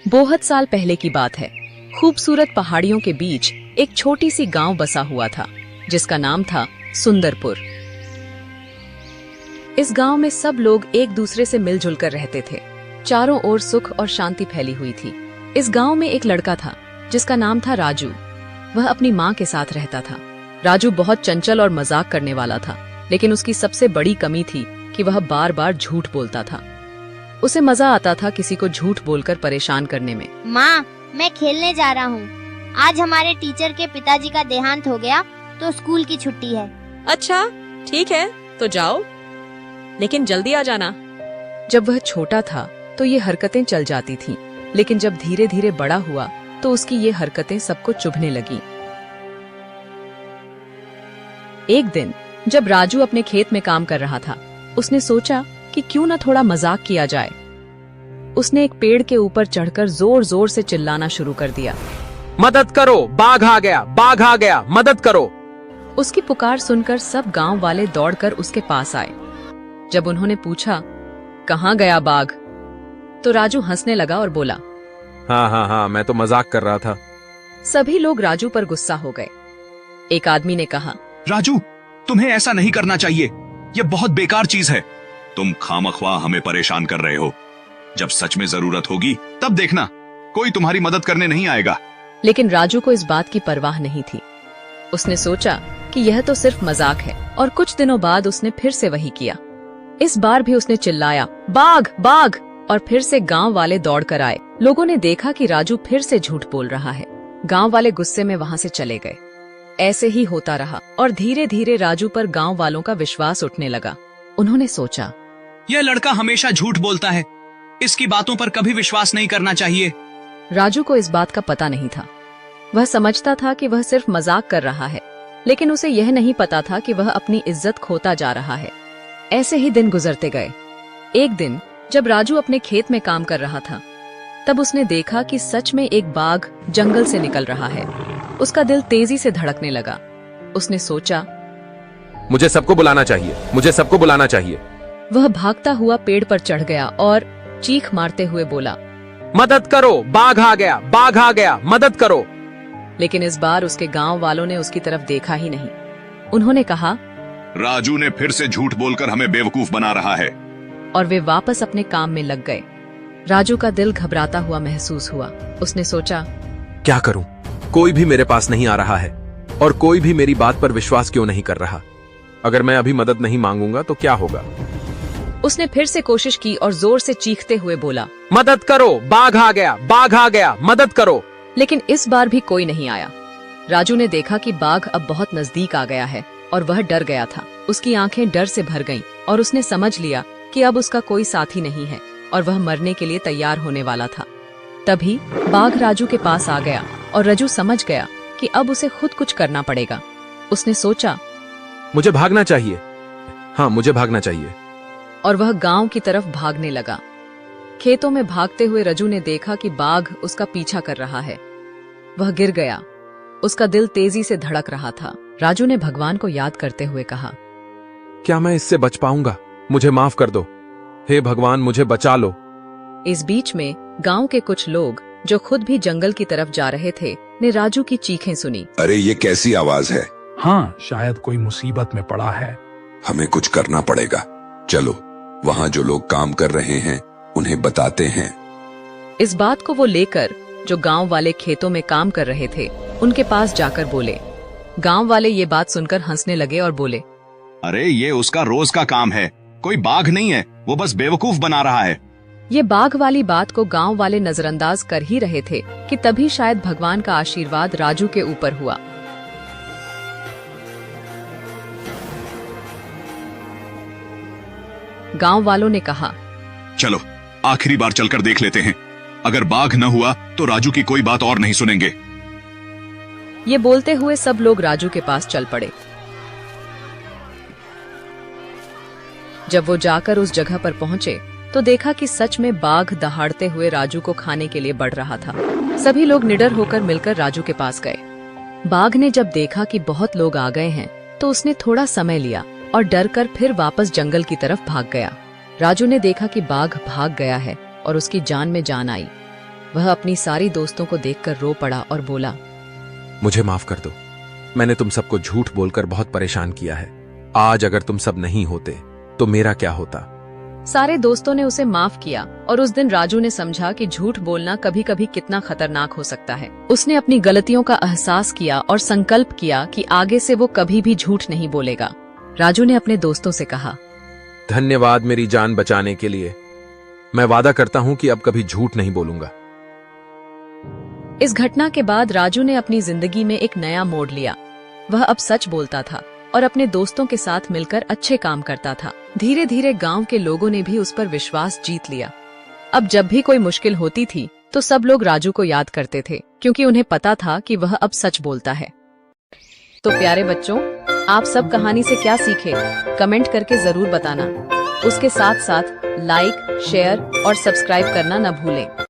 बहुत साल पहले की बात है। खूबसूरत पहाड़ियों के बीच एक छोटी सी गांव बसा हुआ था, जिसका नाम था सुंदरपुर। इस गांव में सब लोग एक दूसरे से मिलजुल कर रहते थे। चारों ओर सुख और शांति फैली हुई थी। इस गांव में एक लड़का था जिसका नाम था राजू। वह अपनी माँ के साथ रहता था। राजू बहुत चंचल और मजाक करने वाला था, लेकिन उसकी सबसे बड़ी कमी थी कि वह बार बार झूठ बोलता था। उसे मजा आता था किसी को झूठ बोलकर परेशान करने में। माँ, मैं खेलने जा रहा हूँ। आज हमारे टीचर के पिताजी का देहांत हो गया, तो स्कूल की छुट्टी है। अच्छा, ठीक है, तो जाओ, लेकिन जल्दी आ जाना। जब वह छोटा था तो ये हरकतें चल जाती थीं, लेकिन जब धीरे धीरे बड़ा हुआ तो उसकी ये हरकतें सबको चुभने लगी। एक दिन जब राजू अपने खेत में काम कर रहा था, उसने सोचा कि क्यों न थोड़ा मजाक किया जाए। उसने एक पेड़ के ऊपर चढ़कर जोर जोर से चिल्लाना शुरू कर दिया, मदद करो, बाघ आ गया, बाघ आ गया, मदद करो। उसकी पुकार सुनकर सब गांव वाले दौड़कर उसके पास आए। जब उन्होंने पूछा, कहाँ गया बाघ, तो राजू हंसने लगा और बोला, हाँ, मैं तो मजाक कर रहा था। सभी लोग राजू पर गुस्सा हो गए। एक आदमी ने कहा, राजू, तुम्हें ऐसा नहीं करना चाहिए। ये बहुत बेकार चीज है। तुम खामख्वाह हमें परेशान कर रहे हो। जब सच में जरूरत होगी तब देखना, कोई तुम्हारी मदद करने नहीं आएगा। लेकिन राजू को इस बात की परवाह नहीं थी। उसने सोचा कि यह तो सिर्फ मजाक है, और कुछ दिनों बाद उसने फिर से वही किया। इस बार भी उसने चिल्लाया, बाघ बाघ, और फिर से गांव वाले दौड़कर आए। लोगों ने देखा कि राजू फिर से झूठ बोल रहा है। गांव वाले गुस्से में वहां से चले गए। ऐसे ही होता रहा और धीरे धीरे राजू पर गांव वालों का विश्वास उठने लगा। उन्होंने सोचा, यह लड़का हमेशा झूठ बोलता है, इसकी बातों पर कभी विश्वास नहीं करना चाहिए। राजू को इस बात का पता नहीं था। वह समझता था कि वह सिर्फ मजाक कर रहा है, लेकिन उसे यह नहीं पता था कि वह अपनी इज्जत खोता जा रहा है। ऐसे ही दिन गुजरते गए। एक दिन जब राजू अपने खेत में काम कर रहा था, तब उसने देखा कि सच में एक बाघ जंगल से निकल रहा है। उसका दिल तेजी से धड़कने लगा। उसने सोचा, मुझे सबको बुलाना चाहिए, मुझे सबको बुलाना चाहिए। वह भागता हुआ पेड़ पर चढ़ गया और चीख मारते हुए बोला, मदद करो, बाघ आ गया, बाघ आ गया, मदद करो। लेकिन इस बार उसके गांव वालों ने उसकी तरफ देखा ही नहीं। उन्होंने कहा, राजू ने फिर से झूठ बोलकर हमें बेवकूफ बना रहा है। और वे वापस अपने काम में लग गए। राजू का दिल घबराता हुआ महसूस हुआ। उसने सोचा, क्या करूं? कोई भी मेरे पास नहीं आ रहा है और कोई भी मेरी बात पर विश्वास क्यों नहीं कर रहा? अगर मैं अभी मदद नहीं मांगूंगा तो क्या होगा? उसने फिर से कोशिश की और जोर से चीखते हुए बोला, मदद करो, बाघ आ गया, बाघ आ गया, मदद करो। लेकिन इस बार भी कोई नहीं आया। राजू ने देखा कि बाघ अब बहुत नजदीक आ गया है और वह डर गया था। उसकी आंखें डर से भर गईं और उसने समझ लिया कि अब उसका कोई साथी नहीं है और वह मरने के लिए तैयार होने वाला था। तभी बाघ राजू के पास आ गया और राजू समझ गया कि अब उसे खुद कुछ करना पड़ेगा। उसने सोचा, मुझे भागना चाहिए। हाँ, मुझे भागना चाहिए। और वह गांव की तरफ भागने लगा। खेतों में भागते हुए राजू ने देखा कि बाघ उसका पीछा कर रहा है। वह गिर गया। उसका दिल तेजी से धड़क रहा था। राजू ने भगवान को याद करते हुए कहा, क्या मैं इससे बच पाऊंगा? मुझे माफ कर दो। हे भगवान, मुझे बचा लो। इस बीच में गांव के कुछ लोग जो खुद भी जंगल की तरफ जा रहे थे ने राजू की चीखें सुनी। अरे, ये कैसी आवाज है? हाँ, शायद कोई मुसीबत में पड़ा है। हमें कुछ करना पड़ेगा। चलो, वहाँ जो लोग काम कर रहे हैं उन्हें बताते हैं। इस बात को वो लेकर जो गांव वाले खेतों में काम कर रहे थे उनके पास जाकर बोले। गांव वाले ये बात सुनकर हंसने लगे और बोले, अरे, ये उसका रोज का काम है, कोई बाघ नहीं है, वो बस बेवकूफ बना रहा है। ये बाघ वाली बात को गांव वाले नजरअंदाज कर ही रहे थे कि तभी शायद भगवान का आशीर्वाद राजू के ऊपर हुआ। गांव वालों ने कहा, चलो आखिरी बार चलकर देख लेते हैं। अगर बाघ न हुआ तो राजू की कोई बात और नहीं सुनेंगे। ये बोलते हुए सब लोग राजू के पास चल पड़े। जब वो जाकर उस जगह पर पहुंचे तो देखा कि सच में बाघ दहाड़ते हुए राजू को खाने के लिए बढ़ रहा था। सभी लोग निडर होकर मिलकर राजू के पास गए। बाघ ने जब देखा कि बहुत लोग आ गए हैं तो उसने थोड़ा समय लिया और डर कर फिर वापस जंगल की तरफ भाग गया। राजू ने देखा कि बाघ भाग गया है और उसकी जान में जान आई। वह अपनी सारी दोस्तों को देखकर रो पड़ा और बोला, मुझे माफ कर दो। मैंने तुम सबको झूठ बोलकर बहुत परेशान किया है। आज अगर तुम सब नहीं होते तो मेरा क्या होता। सारे दोस्तों ने उसे माफ किया और उस दिन राजू ने समझा कि झूठ बोलना कभी कभी कितना खतरनाक हो सकता है। उसने अपनी गलतियों का एहसास किया और संकल्प किया कि आगे से वो कभी भी झूठ नहीं बोलेगा। राजू ने अपने दोस्तों से कहा, धन्यवाद मेरी जान बचाने के लिए। मैं वादा करता हूं कि अब कभी झूठ नहीं बोलूंगा। इस घटना के बाद राजू ने अपनी जिंदगी में एक नया मोड़ लिया। वह अब सच बोलता था और अपने दोस्तों के साथ मिलकर अच्छे काम करता था। धीरे धीरे गांव के लोगों ने भी उस पर विश्वास जीत लिया। अब जब भी कोई मुश्किल होती थी तो सब लोग राजू को याद करते थे, क्योंकि उन्हें पता था कि वह अब सच बोलता है। तो प्यारे बच्चों, आप सब कहानी से क्या सीखे, कमेंट करके जरूर बताना। उसके साथ साथ लाइक, शेयर और सब्सक्राइब करना न भूलें।